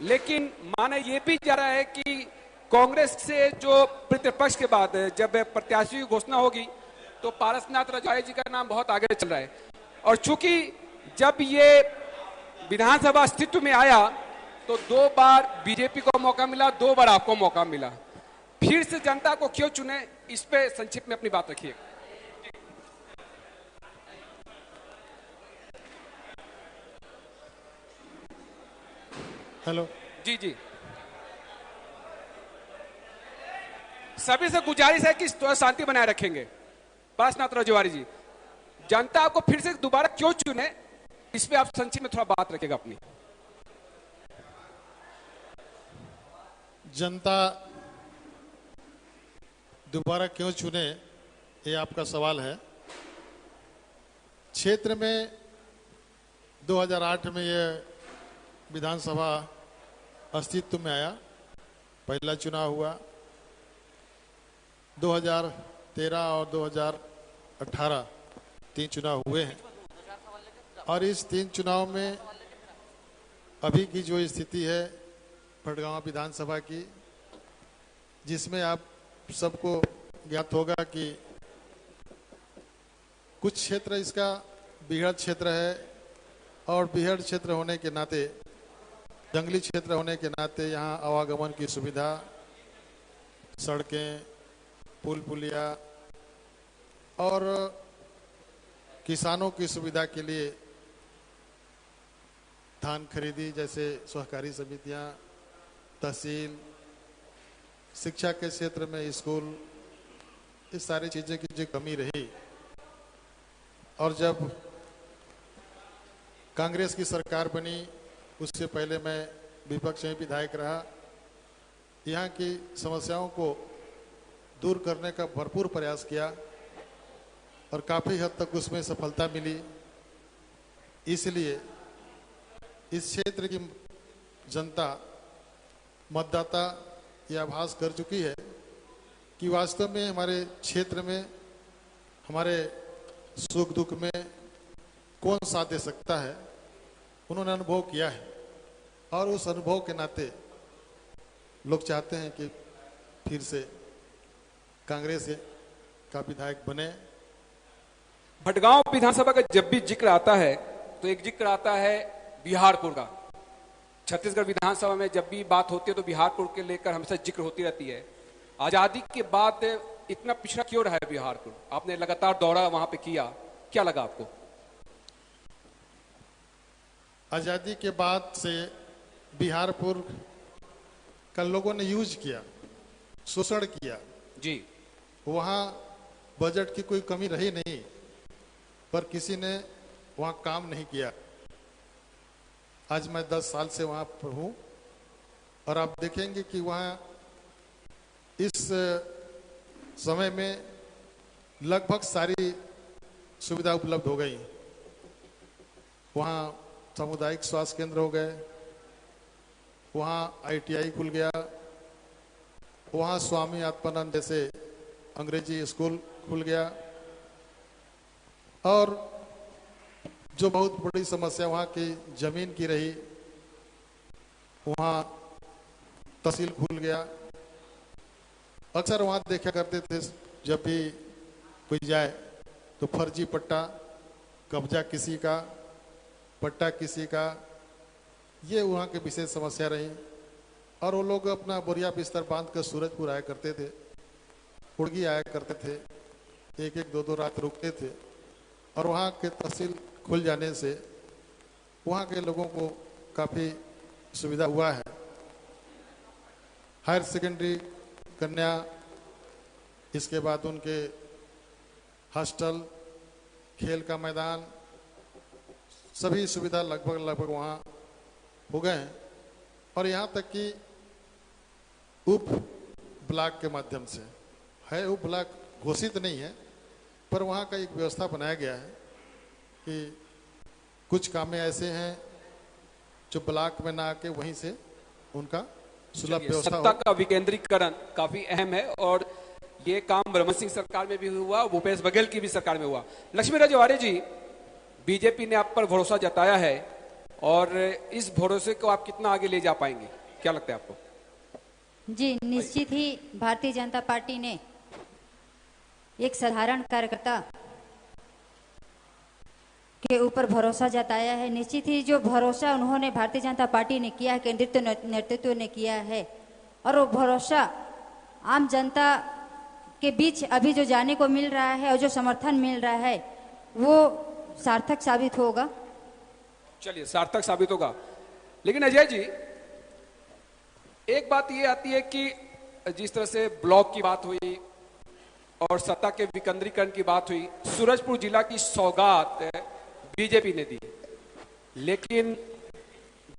लेकिन माना ये भी जा रहा है कि कांग्रेस से जो प्रतिपक्ष के बाद जब प्रत्याशी की घोषणा होगी तो पारसनाथ रजवाड़े जी का नाम बहुत आगे चल रहा है। और चूंकि जब ये विधानसभा अस्तित्व में आया तो 2 बार बीजेपी को मौका मिला, 2 बार आपको मौका मिला, फिर से जनता को क्यों चुने, इस पे संक्षिप्त में अपनी बात रखिए। हेलो जी जी, सभी से गुजारिश है कि थोड़ा शांति बनाए रखेंगे। पारसनाथ रजवाड़ी जी, जनता आपको फिर से दोबारा क्यों चुने, इस पे आप संक्षिप्त में थोड़ा बात रखिएगा अपनी। जनता दोबारा क्यों चुने, ये आपका सवाल है। क्षेत्र में 2008 में ये विधानसभा अस्तित्व में आया, पहला चुनाव हुआ। 2013 और 2018 3 चुनाव हुए हैं और इस 3 चुनाव में अभी की जो स्थिति है भटगांव विधानसभा की, जिसमें आप सबको ज्ञात होगा कि कुछ क्षेत्र इसका बीहड़ क्षेत्र है और बीहड़ क्षेत्र होने के नाते, जंगली क्षेत्र होने के नाते यहाँ आवागमन की सुविधा, सड़कें, पुल पुलिया और किसानों की सुविधा के लिए धान खरीदी जैसे सहकारी समितियां, तहसील, शिक्षा के क्षेत्र में स्कूल, इस सारी चीजें की जो कमी रही। और जब कांग्रेस की सरकार बनी उससे पहले मैं विपक्ष में विधायक रहा, यहाँ की समस्याओं को दूर करने का भरपूर प्रयास किया और काफी हद तक उसमें सफलता मिली। इसलिए इस क्षेत्र की जनता, मतदाता यह आभास कर चुकी है कि वास्तव में हमारे क्षेत्र में, हमारे सुख दुख में कौन साथ दे सकता है। उन्होंने अनुभव किया है और उस अनुभव के नाते लोग चाहते हैं कि फिर से कांग्रेस का विधायक बने। भटगांव विधानसभा का जब भी जिक्र आता है तो एक जिक्र आता है बिहारपुर का। छत्तीसगढ़ विधानसभा में जब भी बात होती है तो बिहारपुर के लेकर हमेशा जिक्र होती रहती है। आजादी के बाद इतना पिछड़ा क्यों रहा है बिहारपुर? आपने लगातार दौरा वहां पे किया, क्या लगा आपको? आजादी के बाद से बिहारपुर का लोगों ने यूज किया, शोषण किया जी। वहाँ बजट की कोई कमी रही नहीं, पर किसी ने वहाँ काम नहीं किया। आज मैं 10 साल से वहाँ पर हूँ और आप देखेंगे कि वहाँ इस समय में लगभग सारी सुविधा उपलब्ध हो गई। वहाँ सामुदायिक स्वास्थ्य केंद्र हो गए, वहाँ ITI खुल गया, वहाँ स्वामी आत्मानंद जैसे अंग्रेजी स्कूल खुल गया और जो बहुत बड़ी समस्या वहाँ की जमीन की रही, वहाँ तहसील खुल गया। अक्सर वहाँ देखा करते थे जब भी कोई जाए तो फर्जी पट्टा, कब्जा किसी का, पट्टा किसी का, ये वहाँ की विशेष समस्या रही। और वो लोग अपना बोरिया बिस्तर बांध कर सूरजपुर आया करते थे, कुड़गी आया करते थे, 1-1, 2-2 रात रुकते थे और वहाँ के तहसील खुल जाने से वहाँ के लोगों को काफ़ी सुविधा हुआ है। हायर सेकेंडरी, कन्या, इसके बाद उनके हॉस्टल, खेल का मैदान, सभी सुविधा लगभग वहाँ हो गए हैं। और यहाँ तक कि उप ब्लॉक के माध्यम से है, उप ब्लॉक घोषित नहीं है पर वहाँ का एक व्यवस्था बनाया गया है कि कुछ कामें ऐसे हैं जो ब्लॉक में ना आके वहीं से उनका सुलभ व्यवस्था हो। सत्ता का विकेंद्रीकरण काफी अहम है और ये काम रमन सिंह सरकार में भी हुआ, भूपेश बघेल की भी सरकार में हुआ। लक्ष्मी रजवाड़े जी, बीजेपी ने आप पर भरोसा जताया है और इस भरोसे को आप कितना आगे ले जा पाएंगे, क्या लगता है आपको? जी, निश्चित ही भारतीय जनता पार्टी ने एक साधारण कार्यकर्ता के ऊपर भरोसा जताया है। निश्चित ही जो भरोसा उन्होंने भारतीय जनता पार्टी ने किया है, केंद्रीय नेतृत्व ने किया है, और वो भरोसा आम जनता के बीच अभी जो जाने को मिल रहा है और जो समर्थन मिल रहा है वो सार्थक साबित होगा। चलिए, सार्थक साबित होगा। लेकिन अजय जी, एक बात ये आती है कि जिस तरह से ब्लॉक की बात हुई और सत्ता के विकेंद्रीकरण की बात हुई, सूरजपुर जिला की सौगात बीजेपी ने दी, लेकिन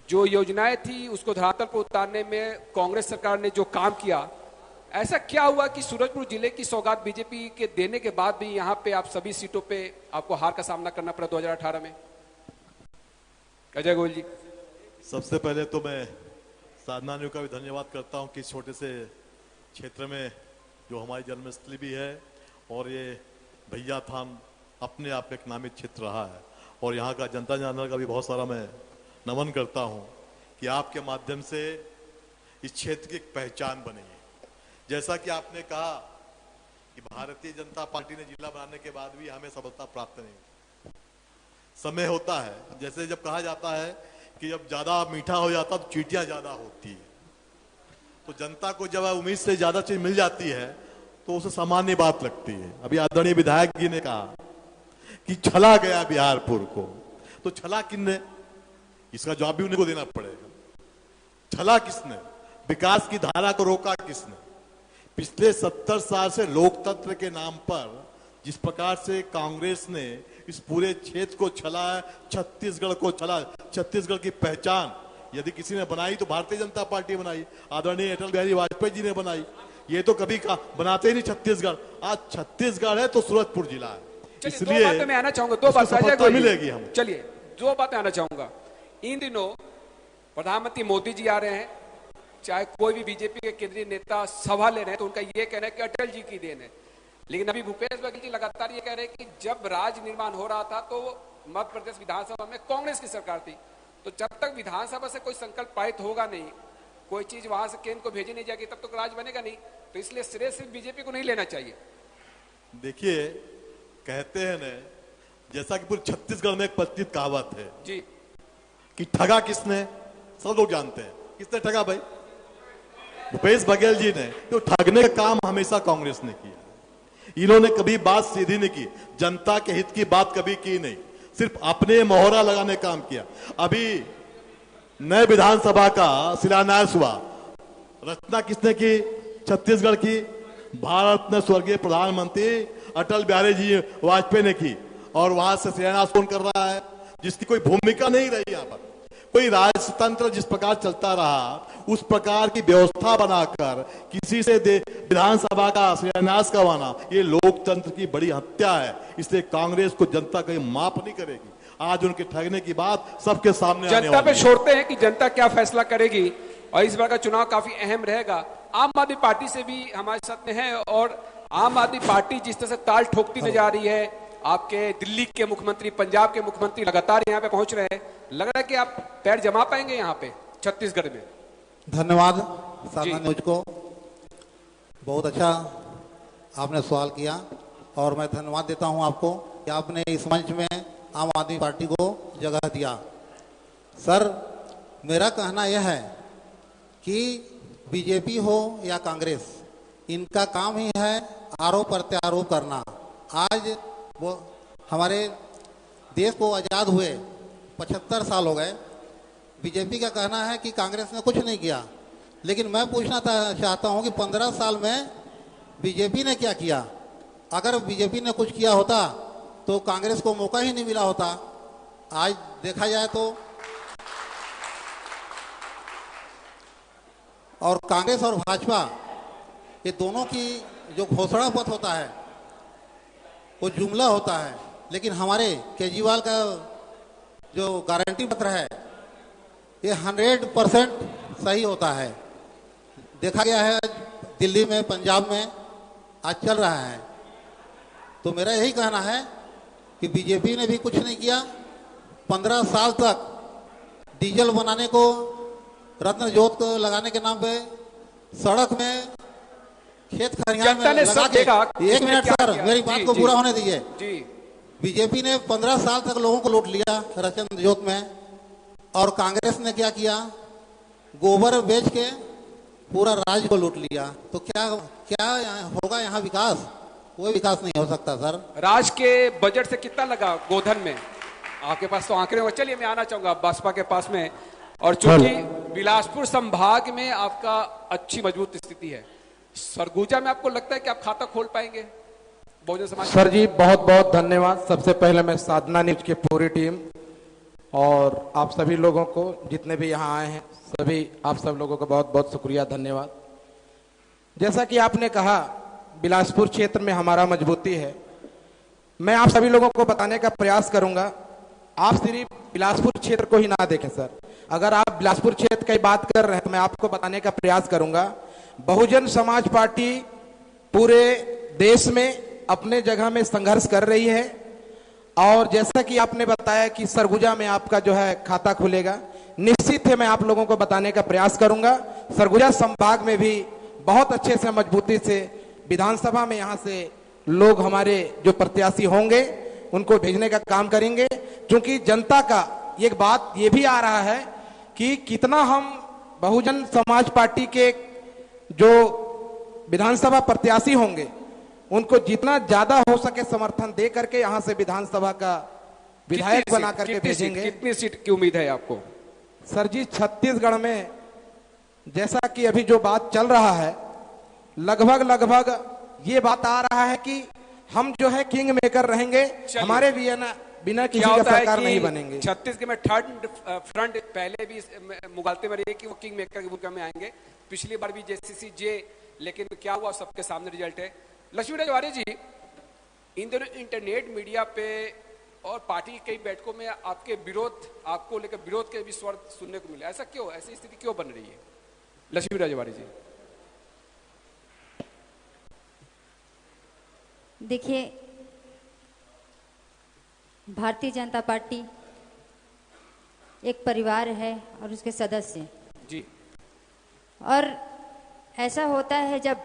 जो योजनाएं थी उसको धरातल पर उतारने में कांग्रेस सरकार ने जो काम किया, ऐसा क्या हुआ कि सूरजपुर जिले की सौगात बीजेपी के देने के बाद भी यहां पे आप सभी सीटों पे आपको हार का सामना करना पड़ा 2018 में? अजय गोयल जी। सबसे पहले तो मैं साधना का भी धन्यवाद करता हूं कि इस छोटे से क्षेत्र में जो हमारी जन्मस्थली भी है और ये भैया थान अपने आप एक नामित क्षेत्र रहा है, और यहाँ का जनता जनार्दन का भी बहुत सारा मैं नमन करता हूँ कि आपके माध्यम से इस क्षेत्र की एक पहचान बनी है। जैसा कि आपने कहा कि भारतीय जनता पार्टी ने जिला बनाने के बाद भी हमें सफलता प्राप्त नहीं हुई। समय होता है, जैसे जब कहा जाता है कि जब ज्यादा मीठा हो जाता तो चींटियां ज्यादा होती है, तो जनता को जब उम्मीद से ज्यादा चीज मिल जाती है तो उसे सामान्य बात लगती है। अभी आदरणीय विधायक जी ने कहा कि छला गया बिहारपुर को, तो छला किसने, इसका जवाब भी उन्हीं को देना पड़ेगा। छला किसने? विकास की धारा को रोका किसने? पिछले 70 साल से लोकतंत्र के नाम पर जिस प्रकार से कांग्रेस ने इस पूरे क्षेत्र को छला है, छत्तीसगढ़ को छला, छत्तीसगढ़ की पहचान यदि किसी ने बनाई तो भारतीय जनता पार्टी बनाई, आदरणीय अटल बिहारी वाजपेयी जी ने बनाई। ये तो कभी बनाते ही नहीं छत्तीसगढ़, आज छत्तीसगढ़ है तो सूरजपुर जिला है। इसलिए दो बातें मैं आना चाहूंगा, दो बातें मिलेगी हम। चलिए, दो बातें आना चाहूंगा। इन दिनों प्रधानमंत्री मोदी जी आ रहे हैं, चाहे कोई भी बीजेपी के केंद्रीय नेता सभा ले रहे हैं तो उनका ये कहना है कि अटल जी की देन है। लेकिन अभी भूपेश बघेल जी लगातार ये कह रहे हैं कि जब राज निर्माण हो रहा था तो मध्य प्रदेश विधानसभा में कांग्रेस की सरकार थी, तो जब तक विधानसभा से कोई संकल्प पारित होगा नहीं, कोई चीज वहां से केंद्र को भेजी नहीं जाएगी, तब तक राज बनेगा नहीं। तो इसलिए श्रेय सिर्फ बीजेपी को नहीं लेना चाहिए। देखिए, कहते हैं न, जैसा कि पूरे छत्तीसगढ़ में एक प्रचलित कहावत है जी कि ठगा किसने, सब लोग जानते हैं। किसने ठगा भाई? भूपेश बघेल जी ने। तो ठगने का काम हमेशा कांग्रेस ने किया, इन्होंने कभी बात सीधी नहीं की, जनता के हित की बात कभी की नहीं, सिर्फ अपने मोहरा लगाने काम किया। अभी नए विधानसभा का शिलान्यास हुआ, रचना किसने की? छत्तीसगढ़ की भारत ने स्वर्गीय प्रधानमंत्री अटल बिहारी जी वाजपेयी ने की, और वहां से शिलान्यास कौन कर रहा है? जिसकी कोई भूमिका नहीं रही यहाँ पर। कोई राजतंत्र जिस प्रकार चलता रहा उस प्रकार की व्यवस्था बनाकर किसी से विधानसभा का शिलान्यास करवाना, ये लोकतंत्र की बड़ी हत्या है। इसलिए कांग्रेस को जनता कहीं माफ नहीं करेगी। आज उनके ठगने की बात सबके सामने जनता पे छोड़ते हैं कि जनता क्या फैसला करेगी, और इस बार का चुनाव काफी अहम रहेगा। आम आदमी पार्टी से भी हमारे साथ में है, और आम आदमी पार्टी जिस तरह से ताल ठोकती नजर आ रही है, आपके दिल्ली के मुख्यमंत्री, पंजाब के मुख्यमंत्री लगातार यहाँ पे पहुंच रहे हैं, लग रहा है कि आप पैर जमा पाएंगे यहाँ पे छत्तीसगढ़ में। धन्यवाद साधना न्यूज को, बहुत अच्छा आपने सवाल किया, और मैं धन्यवाद देता हूं आपको कि आपने इस मंच में आम आदमी पार्टी को जगह दिया। सर, मेरा कहना यह है कि बीजेपी हो या कांग्रेस, इनका काम ही है आरोप प्रत्यारोप करना। आज वो हमारे देश को आज़ाद हुए 75 साल हो गए, बीजेपी का कहना है कि कांग्रेस ने कुछ नहीं किया, लेकिन मैं पूछना चाहता हूं कि 15 साल में बीजेपी ने क्या किया? अगर बीजेपी ने कुछ किया होता तो कांग्रेस को मौका ही नहीं मिला होता। आज देखा जाए तो, और कांग्रेस और भाजपा ये दोनों की जो घोषणा पत्र होता है वो जुमला होता है, लेकिन हमारे केजरीवाल का जो गारंटी पत्र है ये 100% सही होता है। देखा गया है दिल्ली में, पंजाब में आज चल रहा है। तो मेरा यही कहना है कि बीजेपी ने भी कुछ नहीं किया। 15 साल तक डीजल बनाने को, रत्न जोत को लगाने के नाम पे सड़क में, खेत खलिहान में जनता ने लगा सब के, देखा। एक मिनट क्या सर किया? मेरी जी, बात को जी। पूरा होने दीजिए। जी, बीजेपी ने 15 साल तक लोगों को लूट लिया रतन जोत में, और कांग्रेस ने क्या किया, गोबर बेच के पूरा राज्य को लूट लिया। तो क्या क्या होगा यहाँ विकास? कोई विकास नहीं हो सकता सर। राज्य के बजट से कितना लगा गोधन में? आपके पास तो आंकड़े होंगे। चलिए मैं आना चाहूंगा बसपा के पास में। और चूंकि बिलासपुर संभाग में आपका अच्छी मजबूत स्थिति है, सरगुजा में आपको लगता है कि आप खाता खोल पाएंगे बहुजन समाज? सर जी बहुत बहुत धन्यवाद। सबसे पहले मैं साधना न्यूज की पूरी टीम और आप सभी लोगों को, जितने भी यहाँ आए हैं, सभी आप सब लोगों का बहुत बहुत शुक्रिया, धन्यवाद। जैसा कि आपने कहा बिलासपुर क्षेत्र में हमारा मजबूती है, मैं आप सभी लोगों को बताने का प्रयास करूंगा। आप सिर्फ बिलासपुर क्षेत्र को ही ना देखें सर, अगर आप बिलासपुर क्षेत्र की बात कर रहे हैं तो मैं आपको बताने का प्रयास करूंगा। बहुजन समाज पार्टी पूरे देश में अपने जगह में संघर्ष कर रही है, और जैसा कि आपने बताया कि सरगुजा में आपका जो है खाता खुलेगा, निश्चित है मैं आप लोगों को बताने का प्रयास करूंगा। सरगुजा संभाग में भी बहुत अच्छे से मजबूती से विधानसभा में यहाँ से लोग हमारे जो प्रत्याशी होंगे उनको भेजने का काम करेंगे, क्योंकि जनता का एक बात ये भी आ रहा है कि कितना हम बहुजन समाज पार्टी के जो विधानसभा प्रत्याशी होंगे उनको जितना ज्यादा हो सके समर्थन दे करके यहाँ से विधानसभा का विधायक बना करके भेजेंगे। कितनी सीट की उम्मीद है आपको? सर जी छत्तीसगढ़ में जैसा कि अभी जो बात चल रहा है, लगभग ये बात आ रहा है कि हम जो है किंग मेकर रहेंगे, हमारे बिना किसी का सरकार नहीं बनेंगे। छत्तीसगढ़ में थर्ड फ्रंट पहले भी मुगालते में रही कि वो किंग मेकर की भूमिका में आएंगे। पिछली बार भी जेसीसी जे, लेकिन क्या हुआ सबके सामने रिजल्ट है। लक्ष्मी रजवाड़े जी, इन दिनों इंटरनेट मीडिया पे और पार्टी की कई बैठकों में आपके विरोध, आपको लेकर विरोध के भी स्वर सुनने को मिले, ऐसा क्यों, ऐसी स्थिति क्यों बन रही है लक्ष्मी रजवाड़े जी? देखिए, भारतीय जनता पार्टी एक परिवार है और उसके सदस्य जी। और ऐसा होता है जब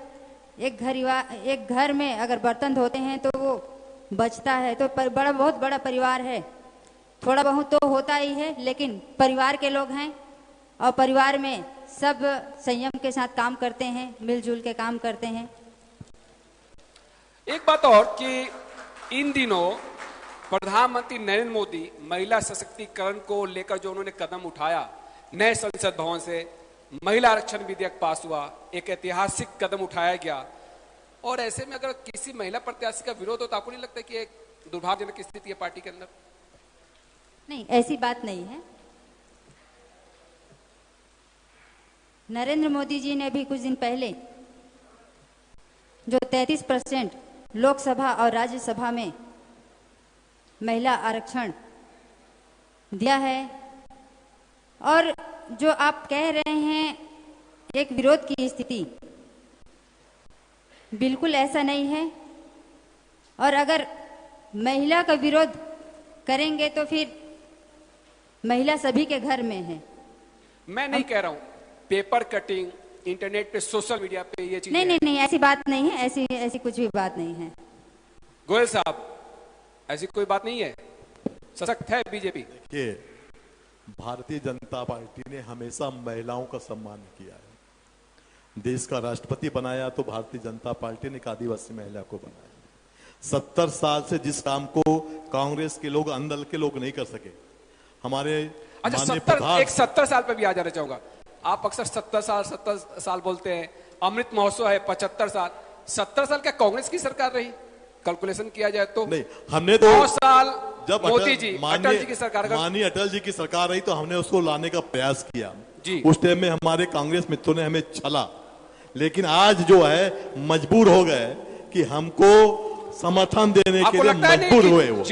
एक घर में अगर बर्तन धोते हैं तो वो बचता है, तो बहुत बड़ा परिवार है, थोड़ा बहुत तो होता ही है, लेकिन परिवार के लोग हैं और परिवार में सब संयम के साथ काम करते हैं, मिलजुल के काम करते हैं। एक बात और कि इन दिनों प्रधानमंत्री नरेंद्र मोदी महिला सशक्तिकरण को लेकर जो उन्होंने कदम उठाया, नए संसद भवन से महिला आरक्षण विधेयक पास हुआ, एक ऐतिहासिक कदम उठाया गया, और ऐसे में अगर किसी महिला प्रत्याशी का विरोध हो तो आपको नहीं लगता कि एक दुर्भाग्यजनक स्थिति है पार्टी के अंदर? नहीं, ऐसी बात नहीं है। नरेंद्र मोदी जी ने भी कुछ दिन पहले जो 33% लोकसभा और राज्यसभा में महिला आरक्षण दिया है, और जो आप कह रहे हैं एक विरोध की स्थिति, बिल्कुल ऐसा नहीं है। और अगर महिला का विरोध करेंगे तो फिर महिला सभी के घर में है। मैं नहीं कह रहा हूं पेपर कटिंग, इंटरनेट पे, सोशल मीडिया पे ये चीजें नहीं, ऐसी बात नहीं है, ऐसी कुछ भी बात नहीं है। गोयल साहब, ऐसी कोई बात नहीं है, सशक्त है बीजेपी। देखिए, भारतीय जनता पार्टी ने हमेशा महिलाओं का सम्मान किया है। देश का राष्ट्रपति बनाया तो भारतीय जनता पार्टी ने एक आदिवासी महिला को बनाया। 70 साल से जिस काम को कांग्रेस के लोग, अंदर के लोग नहीं कर सके, हमारे अच्छा, माननीय 70 साल पे भी आ जाना चाहूंगा। आप अक्सर 70 साल बोलते हैं, अमृत महोत्सव है 75 साल, 70 साल क्या कांग्रेस की सरकार रही? कैलकुलेशन किया जाए तो नहीं, हमने तो 9 साल जब मोदी जी, अटल जी की सरकार, माननीय अटल जी की सरकार रही तो हमने उसको लाने का प्रयास किया जी। उस टाइम में हमारे कांग्रेस मित्रों ने हमें छला, लेकिन आज जो है मजबूर हो गए कि हमको समर्थन देने के लिए मजबूर हुए वो,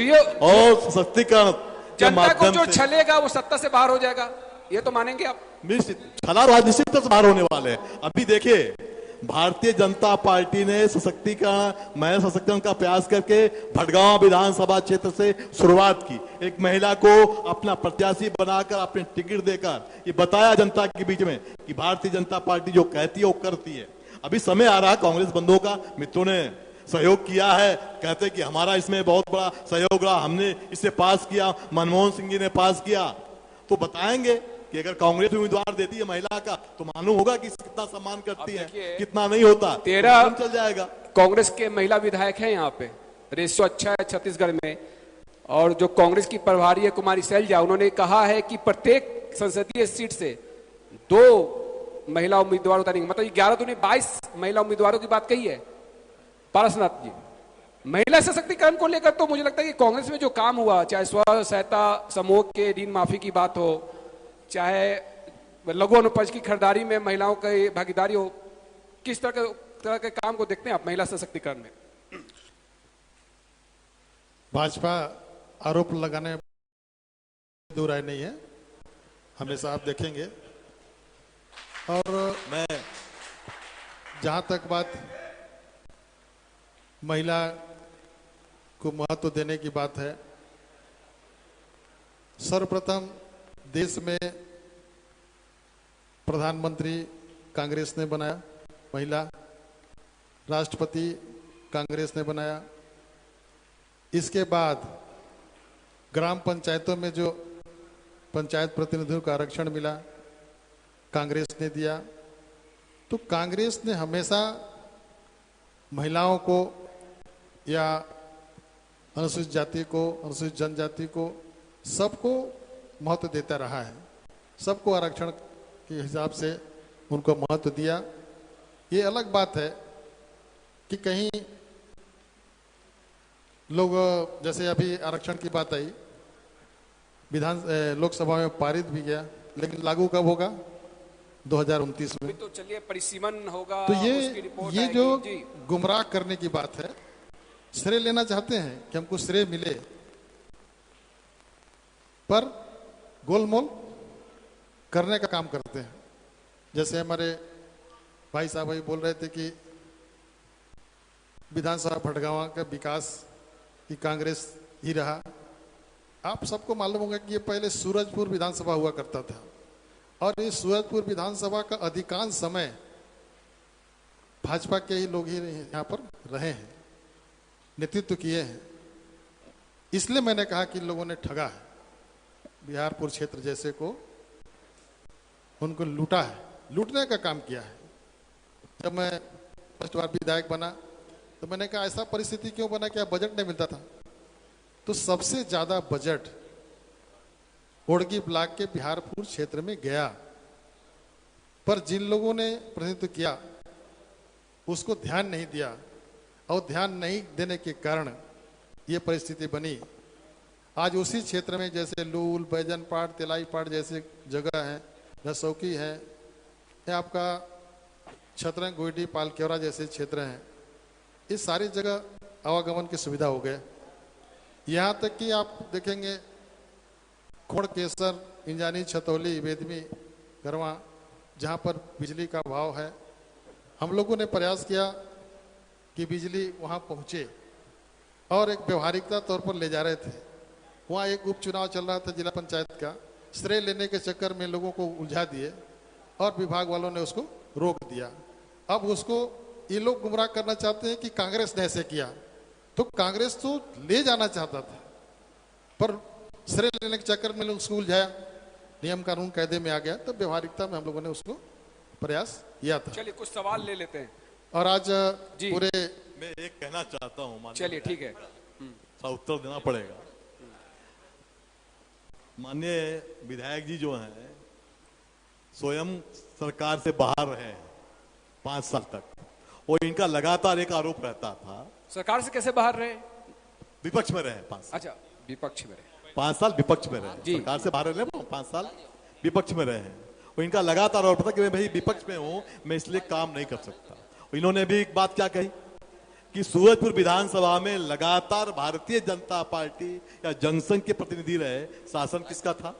और सशक्तिकरण के जनता को माध्यम जो से छलेगा वो सत्ता से बाहर हो जाएगा, ये तो मानेंगे आप? निश्चित छला, राजनीतिक से बाहर होने वाले हैं। अभी देखिए भारतीय जनता पार्टी ने सशक्तिकरण महिला सशक्तिकरण का प्रयास करके भटगांव विधानसभा क्षेत्र से शुरुआत की। एक महिला को अपना प्रत्याशी बनाकर अपने टिकट देकर ये बताया जनता के बीच में कि भारतीय जनता पार्टी जो कहती है वो करती है। अभी समय आ रहा है, कांग्रेस बंधुओं का मित्रों ने सहयोग किया है, कहते कि हमारा इसमें बहुत बड़ा सहयोग रहा, हमने इसे पास किया, मनमोहन सिंह जी ने पास किया, तो बताएंगे कि अगर कांग्रेस उम्मीदवार देती है महिला का तो मालूम होगा कि कितना सम्मान करती है, कितना नहीं होता, 13 चल जाएगा। कांग्रेस के महिला विधायक हैं यहाँ पे, रेशो अच्छा है छत्तीसगढ़ में। और जो कांग्रेस की प्रभारी है कुमारी शैलजा, उन्होंने कहा है कि प्रत्येक संसदीय सीट से 2 महिला उम्मीदवार उतारेंगे। मतलब 11 तो नहीं 22 महिला उम्मीदवारों की बात कही है पारसनाथ जी। महिला सशक्तिकरण को लेकर तो मुझे लगता है कि कांग्रेस में जो काम हुआ, चाहे स्व सहायता समूह के ऋण माफी की बात हो, चाहे लघु अनुपज की खरीदारी में महिलाओं की भागीदारी हो, किस तरह के काम को देखते हैं आप महिला सशक्तिकरण में? भाजपा आरोप लगाने में दूर राय नहीं है, हमेशा आप देखेंगे। और मैं जहां तक बात महिला को महत्व देने की बात है, सर्वप्रथम देश में प्रधानमंत्री कांग्रेस ने बनाया, महिला राष्ट्रपति कांग्रेस ने बनाया। इसके बाद ग्राम पंचायतों में जो पंचायत प्रतिनिधियों का आरक्षण मिला, कांग्रेस ने दिया। तो कांग्रेस ने हमेशा महिलाओं को या अनुसूचित जाति को, अनुसूचित जनजाति को, सबको महत्व देता रहा है। सबको आरक्षण के हिसाब से उनको महत्व दिया। ये अलग बात है कि कहीं लोग, जैसे अभी आरक्षण की बात आई, लोकसभा में पारित भी गया, लेकिन लागू कब होगा? 2029 में। तो चलिए परिसीमन होगा, तो उसकी रिपोर्ट ये आएगी। जो जी। गुमराह करने की बात है, श्रेय लेना चाहते हैं कि हमको श्रेय मिले, पर गोलमोल करने का काम करते हैं। जैसे हमारे भाई साहब भाई बोल रहे थे कि विधानसभा भटगांव का विकास की कांग्रेस ही रहा। आप सबको मालूम होगा कि ये पहले सूरजपुर विधानसभा हुआ करता था, और इस सूरजपुर विधानसभा का अधिकांश समय भाजपा के ही लोग ही यहाँ पर रहे हैं, नेतृत्व किए हैं। इसलिए मैंने कहा कि लोगों ने ठगा है, बिहारपुर क्षेत्र जैसे को उनको लूटा है, लूटने का काम किया है। जब मैं फर्स्ट बार विधायक बना तो मैंने कहा ऐसा परिस्थिति क्यों बना, क्या बजट नहीं मिलता था? तो सबसे ज्यादा बजट ओड़गी ब्लॉक के बिहारपुर क्षेत्र में गया, पर जिन लोगों ने प्रतिनिधित्व किया उसको ध्यान नहीं दिया, और ध्यान नहीं देने के कारण ये परिस्थिति बनी। आज उसी क्षेत्र में जैसे लूल, बैजनपाट, तेलाईपाट जैसे जगह हैं, रसौकी है, या आपका छतरंग, गोइडी, पालकेवरा जैसे क्षेत्र हैं, इस सारी जगह आवागमन की सुविधा हो गए। यहाँ तक कि आप देखेंगे खोड़, केसर, इंजानी, छतौली, बेदमी, गरवा, जहाँ पर बिजली का अभाव है, हम लोगों ने प्रयास किया कि बिजली वहाँ पहुँचे, और एक व्यवहारिकता तौर पर ले जा रहे थे। वहाँ एक उपचुनाव चल रहा था जिला पंचायत का, श्रेय लेने के चक्कर में लोगों को उलझा दिए और विभाग वालों ने उसको रोक दिया। अब उसको ये लोग गुमराह करना चाहते हैं कि कांग्रेस ने ऐसे किया। तो कांग्रेस तो ले जाना चाहता था, पर श्रेय लेने के चक्कर में उसको उलझाया, नियम कानून कायदे में आ गया, तब व्यवहारिकता में हम लोगों ने उसको प्रयास किया था। चलिए कुछ सवाल ले लेते हैं। और आज जी। पूरे मैं एक कहना चाहता हूँ, चलिए ठीक है, उत्तर देना पड़ेगा। माननीय विधायक जी जो हैं स्वयं सरकार से बाहर रहे हैं 5 साल तक, और इनका लगातार एक आरोप रहता था, सरकार से कैसे बाहर रहे? विपक्ष में रहे 5 साल। अच्छा, विपक्ष में रहे। 5 साल विपक्ष में रहे, जी। सरकार से बाहर रहे, 5 साल विपक्ष में रहे हैं। और इनका लगातार आरोप था कि मैं भाई विपक्ष में हूं, मैं इसलिए काम नहीं कर सकता। और इन्होंने भी एक बात क्या कही कि सूरजपुर विधानसभा में लगातार भारतीय जनता पार्टी या जनसंघ के प्रतिनिधि रहे, शासन किसका था,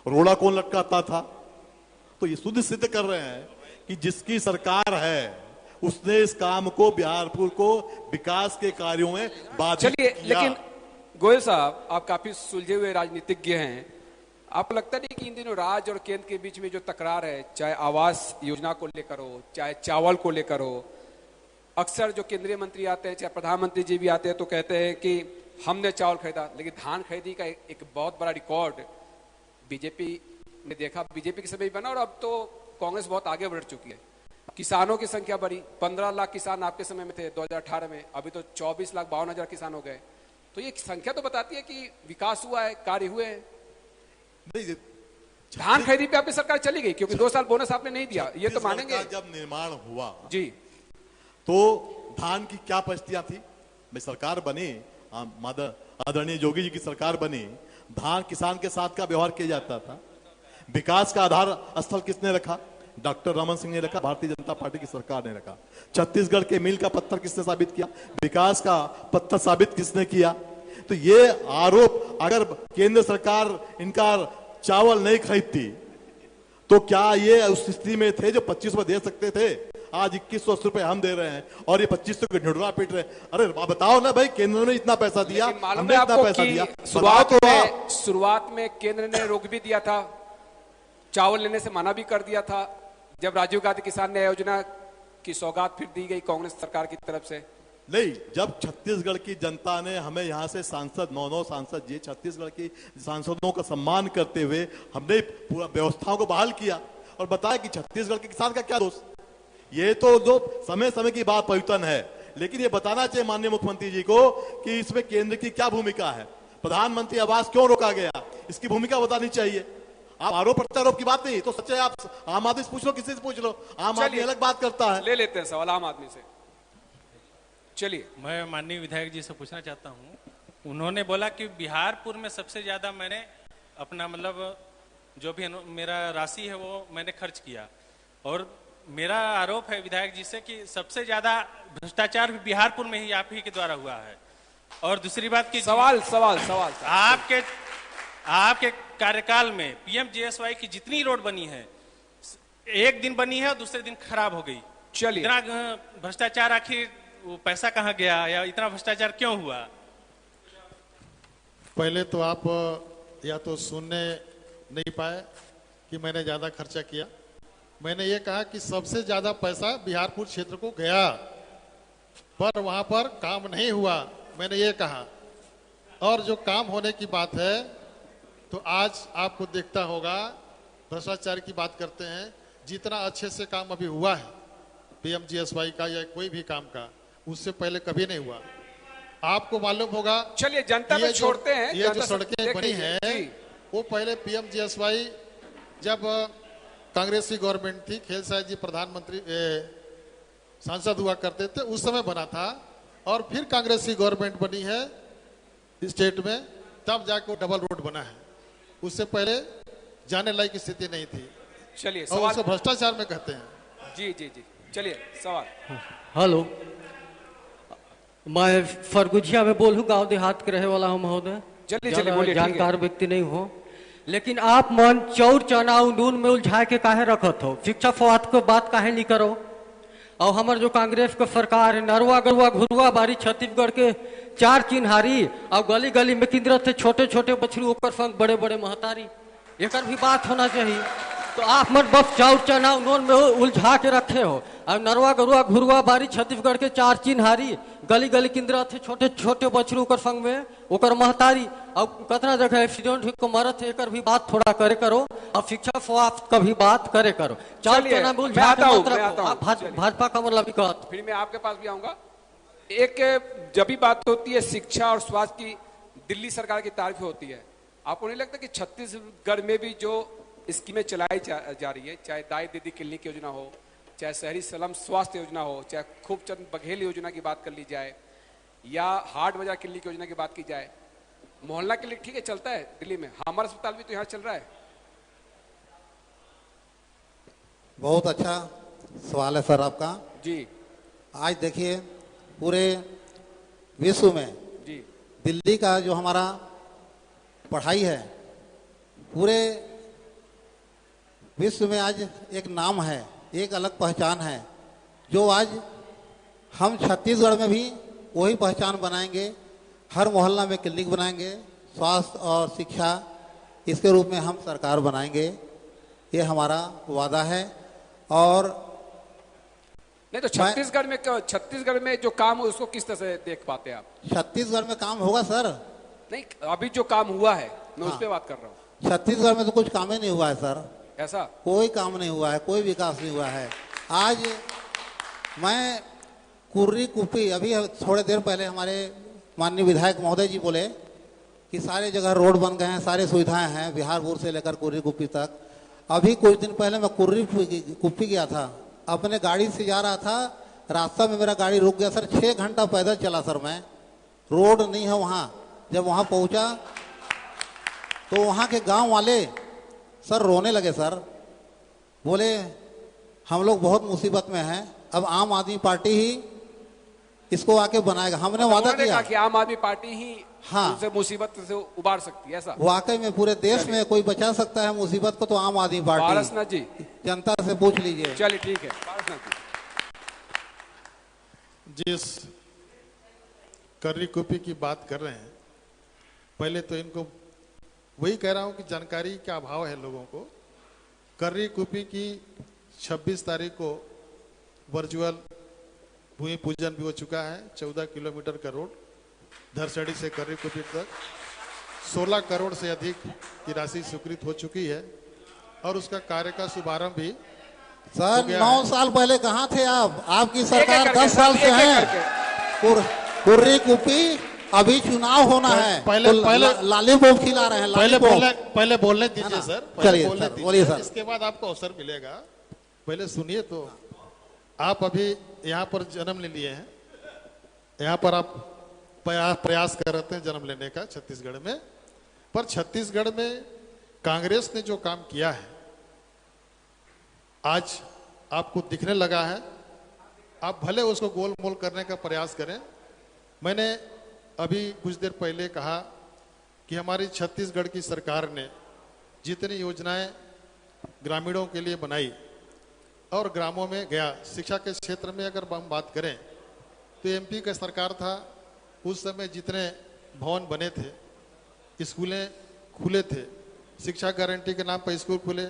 रोड़ा कौन लटकाता था? तो ये शुद्ध सिद्ध कर रहे हैं कि जिसकी सरकार है उसने इस काम को, बिहारपुर को विकास के कार्यों में बाधित चलिए, किया। लेकिन गोयल साहब, आप काफी सुलझे हुए राजनीतिज्ञ हैं। आपको लगता नहीं कि इन दिनों राज्य और केंद्र के बीच में जो तकरार है, चाहे आवास योजना को लेकर हो, चाहे चावल को लेकर हो, अक्सर जो केंद्रीय मंत्री आते हैं, चाहे प्रधानमंत्री जी भी आते हैं, तो कहते हैं कि हमने चावल खरीदा, लेकिन धान खरीदी का एक बहुत बड़ा रिकॉर्ड बीजेपी ने देखा, बीजेपी के समय बना, और अब तो कांग्रेस बहुत आगे बढ़ चुकी है। किसानों की संख्या बढ़ी, 15 लाख किसान आपके समय में थे 2018 में, अभी तो 24,52,000 किसान हो गए। तो ये संख्या तो बताती है कि विकास हुआ है, कार्य हुए हैं। नहीं, धान खरीदी पे आपकी सरकार चली गई क्योंकि 2 साल बोनस आपने नहीं दिया, ये तो छत्तीसगढ़ मानेंगे। का जब निर्माण हुआ जी, तो धान की क्या परिस्थितियां थी? मैं सरकार बनी, आदरणीय योगी जी की सरकार बनी, धान किसान के साथ का व्यवहार किया जाता था। विकास का आधार स्थल किसने रखा? डॉक्टर रमन सिंह ने रखा, भारतीय जनता पार्टी की सरकार ने रखा। छत्तीसगढ़ के मील का पत्थर किसने साबित किया? विकास का पत्थर साबित किसने किया? तो ये आरोप, अगर केंद्र सरकार इनका चावल नहीं खरीदती तो क्या ये उस स्थिति में थे जो 25 दे सकते थे? आज 2180 रुपए हम दे रहे हैं और ये 2500 के ढिढुरा पीट रहे हैं। अरे बताओ ना भाई, केंद्र ने इतना पैसा दिया, लेकिन मालूम हमने है इतना आपको पैसा कि दिया, शुरुआत में केंद्र ने रोक भी दिया था, चावल लेने से मना भी कर दिया था, जब राजीव गांधी किसान न्याय योजना की सौगात फिर दी गई कांग्रेस सरकार की तरफ से। नहीं, जब छत्तीसगढ़ की जनता ने हमें यहाँ से सांसद 9 सांसद जी, छत्तीसगढ़ की सांसदों का सम्मान करते हुए हमने पूरा व्यवस्थाओं को बहाल किया और बताया कि छत्तीसगढ़ के किसान का क्या दोष। ये तो जो समय समय की बात परिवर्तन है, लेकिन ये बताना चाहिए माननीय मुख्यमंत्री जी को कि इसमें केंद्र की क्या भूमिका है। प्रधानमंत्री आवास क्यों रोका गया, इसकी भूमिका बतानी चाहिए। आप आरोप प्रत्यारोप की बात नहीं, तो सच्चे आप आम आदमी से पूछ लो, किसी से पूछ लो, आम आदमी अलग बात करता है। ले लेते हैं सवाल आम आदमी से। चलिए, मैं माननीय विधायक जी से पूछना चाहता हूँ, उन्होंने बोला कि बिहारपुर में सबसे ज्यादा मैंने अपना मतलब जो भी मेरा राशि है वो मैंने खर्च किया, और मेरा आरोप है विधायक जी से कि सबसे ज्यादा भ्रष्टाचार भी बिहारपुर में ही आप ही के द्वारा हुआ है। और दूसरी बात की सवाल आपके कार्यकाल में पीएमजीएसवाई की जितनी रोड बनी है, एक दिन बनी है और दूसरे दिन खराब हो गई। चलिए, इतना भ्रष्टाचार, आखिर वो पैसा कहाँ गया या इतना भ्रष्टाचार क्यों हुआ? पहले तो आप या तो सुनने नहीं पाए कि मैंने ज्यादा खर्चा किया। मैंने ये कहा कि सबसे ज्यादा पैसा बिहारपुर क्षेत्र को गया, पर वहां पर काम नहीं हुआ, मैंने ये कहा। और जो काम होने की बात है, तो आज आपको देखता होगा, भ्रष्टाचार की बात करते हैं, जितना अच्छे से काम अभी हुआ है पीएमजीएसवाई का या कोई भी काम का, उससे पहले कभी नहीं हुआ। आपको मालूम होगा। चलिए, जनता में छोड़ते हैं। ये जो सड़कें बनी हैं, वो पहले पीएमजीएसवाई जब कांग्रेस की गवर्नमेंट थी, खेल साहब जी प्रधानमंत्री सांसद हुआ करते थे, उस समय बना था। और फिर कांग्रेस की गवर्नमेंट बनी है स्टेट में, तब जाके डबल रोड बना है। उससे पहले जाने लायक स्थिति नहीं थी। चलिए, और सवाल उसे भ्रष्टाचार में कहते हैं। जी जी जी, चलिए सवाल। हेलो, मैं फरगुजिया में बोलूँ, गांव देहात के रहे वाला हूँ महोदय, चलिए बोलिए, जानकार व्यक्ति नहीं हो। लेकिन आप मन चौर चना नून में उलझा के काहे रखत हो? शिक्षा फवाद को बात काहे नहीं करो? और हमारे जो कांग्रेस का सरकार है, नरवा गरुआ घुरुआ बारी छत्तीसगढ़ के 4 चिन्हारी और गली गली में केंद्र थे छोटे छोटे बछड़ू, ऊपर संग बड़े बड़े महतारी, एक भी बात होना चाहिए। तो आप मत बस चाउर चना नून में उलझा के रखे हो। और नरवा गरुआ घुरुआ बारी छत्तीसगढ़ के 4 चिन्हारी, गली गली केंद्र थे छोटे छोटे बछड़ू, ऊपर संग में ओकर महतारी, और कितना जगह एक्सीडेंट को मरत है, एक भी बात थोड़ा करे करो। और शिक्षा फवाद का भी बात करे करो। चाउर चना में उलझा के मत रखो। भाजपा का मतलब कहत। फिर मैं आपके पास भी आऊंगा। एक जब भी बात होती है शिक्षा और स्वास्थ्य की, दिल्ली सरकार की तारीफ होती है। आपको नहीं लगता कि छत्तीसगढ़ में भी जो स्कीमें चलाई जा रही है, चाहे दाई दीदी क्लिनिक योजना हो, चाहे शहरी स्लम स्वास्थ्य योजना हो, चाहे खूबचंद बघेल योजना की बात कर ली जाए, या हाट बाजार क्लिनिक योजना की बात की जाए, मोहल्ला क्लिनिक ठीक है चलता है दिल्ली में, हमारा अस्पताल भी तो यहाँ चल रहा है। बहुत अच्छा सवाल है सर आपका जी। आज देखिए, पूरे विश्व में जी दिल्ली का जो हमारा पढ़ाई है, पूरे विश्व में आज एक नाम है, एक अलग पहचान है, जो आज हम छत्तीसगढ़ में भी वही पहचान बनाएंगे। हर मोहल्ला में क्लिनिक बनाएंगे, स्वास्थ्य और शिक्षा इसके रूप में हम सरकार बनाएंगे, ये हमारा वादा है। और नहीं तो छत्तीसगढ़ में जो काम हो उसको किस तरह से देख पाते हैं आप? छत्तीसगढ़ में काम होगा सर? नहीं, अभी जो काम हुआ है मैं हाँ। उस पे बात कर रहा हूँ। छत्तीसगढ़ में तो कुछ काम ही नहीं हुआ है सर, ऐसा कोई काम नहीं हुआ है, कोई विकास नहीं हुआ है। आज मैं कुर्री कुप्पी, अभी थोड़े देर पहले हमारे माननीय विधायक महोदय जी बोले कि सारे जगह रोड बन गए हैं, सारे सुविधाएं हैं बिहारपुर से लेकर कुर्री कुप्पी तक। अभी कुछ दिन पहले मैं कुर्री कुप्पी गया था, अपने गाड़ी से जा रहा था, रास्ता में मेरा गाड़ी रुक गया सर। 6 घंटा पैदल चला सर मैं, रोड नहीं है वहाँ। जब वहाँ पहुँचा तो वहाँ के गांव वाले सर रोने लगे सर, बोले हम लोग बहुत मुसीबत में हैं, अब आम आदमी पार्टी ही इसको आके बनाएगा। हमने वादा किया कि आम आदमी पार्टी ही हाँ उनसे मुसीबत से उबार सकती है, ऐसा वाकई में पूरे देश में कोई बचा सकता है मुसीबत को तो आम आदमी पार्टी। पारसनाथ जी, जनता से पूछ लीजिए। चलिए ठीक है। पारसनाथ जी, जिस कर्री कुपी की बात कर रहे हैं, पहले तो इनको वही कह रहा हूं कि जानकारी का अभाव है लोगों को। कर्री कुपी की 26 तारीख को वर्चुअल भूमि पूजन भी हो चुका है। 14 किलोमीटर का रोड धरसड़ी से कर्री कुपी तक 16 करोड़ से अधिक की राशि स्वीकृत हो चुकी है और उसका कार्य का शुभारंभ भी सर 9 साल पहले कहाँ थे आप? आपकी सरकार 10 साल से है। कुर्री कुपी अभी चुनाव होना है, पहले लालीपॉप खिला रहे हैं। पहले बोलने दीजिए सर, चलिए बोलिए सर। इसके बाद आपको अवसर मिलेगा, पहले सुनिए। तो आप अभी यहाँ पर जन्म ले लिए हैं, यहाँ पर आप प्रयास कर रहे थे जन्म लेने का छत्तीसगढ़ में, पर छत्तीसगढ़ में कांग्रेस ने जो काम किया है आज आपको दिखने लगा है। आप भले उसको गोल मोल करने का प्रयास करें। मैंने अभी कुछ देर पहले कहा कि हमारी छत्तीसगढ़ की सरकार ने जितनी योजनाएं ग्रामीणों के लिए बनाई और ग्रामों में गया, शिक्षा के क्षेत्र में अगर हम बात करें तो एमपी का सरकार था, उस समय जितने भवन बने थे, स्कूलें खुले थे, शिक्षा गारंटी के नाम पर स्कूल खुले,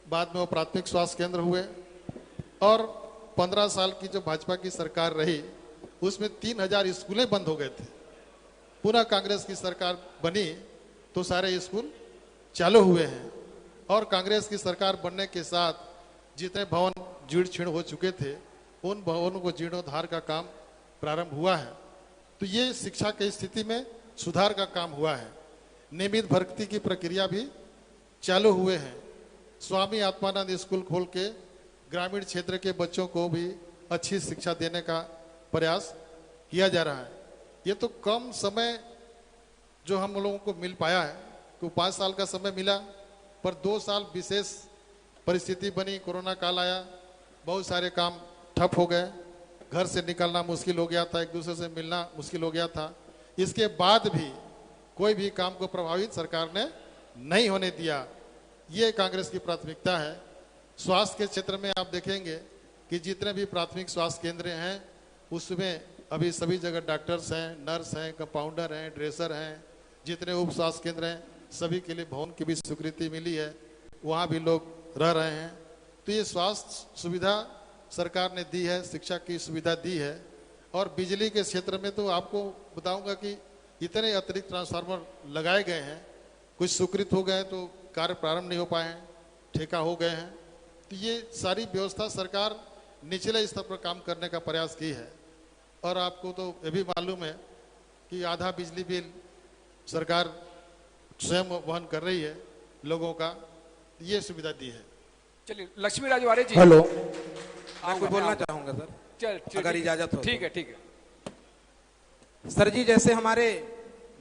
बाद में वो प्राथमिक स्वास्थ्य केंद्र हुए। और 15 साल की जो भाजपा की सरकार रही उसमें 3000 स्कूलें बंद हो गए थे। पुनः कांग्रेस की सरकार बनी तो सारे स्कूल चालू हुए हैं और कांग्रेस की सरकार बनने के साथ जितने भवन जीर्ण छीर्ण हो चुके थे उन भवनों को जीर्णोद्धार का काम प्रारंभ हुआ है। तो ये शिक्षा की स्थिति में सुधार का काम हुआ है। नियमित भर्ती की प्रक्रिया भी चालू हुए हैं। स्वामी आत्मानंद स्कूल खोल के ग्रामीण क्षेत्र के बच्चों को भी अच्छी शिक्षा देने का प्रयास किया जा रहा है। ये तो कम समय जो हम लोगों को मिल पाया है, तो 5 साल का समय मिला, पर 2 साल विशेष परिस्थिति बनी, कोरोना काल आया, बहुत सारे काम ठप हो गए, घर से निकलना मुश्किल हो गया था, एक दूसरे से मिलना मुश्किल हो गया था। इसके बाद भी कोई भी काम को प्रभावित सरकार ने नहीं होने दिया। ये कांग्रेस की प्राथमिकता है। स्वास्थ्य के क्षेत्र में आप देखेंगे कि जितने भी प्राथमिक स्वास्थ्य केंद्र हैं उसमें अभी सभी जगह डॉक्टर्स हैं, नर्स हैं, कंपाउंडर हैं, ड्रेसर हैं। जितने उप स्वास्थ्य केंद्र हैं सभी के लिए भवन की भी स्वीकृति मिली है, वहाँ भी लोग रह रहे हैं। तो ये स्वास्थ्य सुविधा सरकार ने दी है, शिक्षा की सुविधा दी है। और बिजली के क्षेत्र में तो आपको बताऊंगा कि इतने अतिरिक्त ट्रांसफार्मर लगाए गए हैं, कुछ स्वीकृत हो गए तो कार्य प्रारंभ नहीं हो पाए हैं, ठेका हो गए हैं। तो ये सारी व्यवस्था सरकार निचले स्तर पर काम करने का प्रयास की है। और आपको तो ये भी मालूम है कि आधा बिजली बिल सरकार स्वयं वहन कर रही है लोगों का, ये सुविधा दी है। चलिए लक्ष्मी राजवाड़े जी। हेलो, मैं कुछ बोलना चाहूंगा सर, चल अगर इजाजत हो। ठीक है। सर जी, जैसे हमारे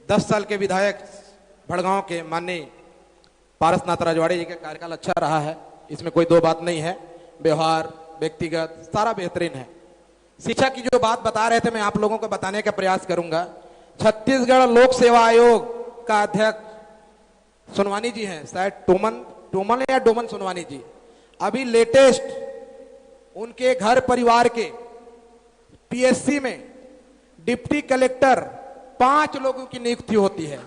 10 साल के विधायक भड़गांव के माननीय पारसनाथ राजवाड़े जी का कार्यकाल अच्छा रहा है, इसमें कोई दो बात नहीं है। व्यवहार, व्यक्तिगत सारा बेहतरीन है। शिक्षा की जो बात बता रहे थे मैं आप लोगों को बताने का प्रयास करूंगा। छत्तीसगढ़ लोक सेवा आयोग का अध्यक्ष सोनवानी जी हैं, शायद टोमन या डोमन सोनवानी जी। अभी लेटेस्ट उनके घर परिवार के पीएससी में डिप्टी कलेक्टर 5 लोगों की नियुक्ति होती है।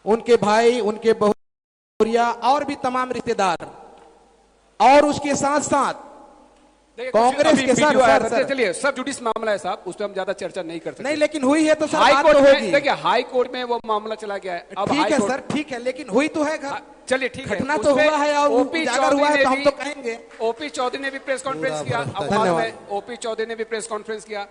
उनके भाई, उनके बहुरिया और भी तमाम रिश्तेदार। और उसके साथ साथ कांग्रेस के सर चलिए, सब जुडिस मामला है साहब, उस पर हम ज्यादा चर्चा नहीं कर सकते। नहीं, लेकिन हुई है तो सर हाई बात कोर्ट तो में, होगी। देखिए हाई कोर्ट में वो मामला चला गया है। अब ठीक है सर, ठीक है, लेकिन हुई तो है घर, चलिए ठीक है, घटना तो हुआ है और उजागर हुआ है तो हम तो कहेंगे। ओपी चौधरी ने भी प्रेस कॉन्फ्रेंस किया। ओपी चौधरी ने भी प्रेस कॉन्फ्रेंस किया।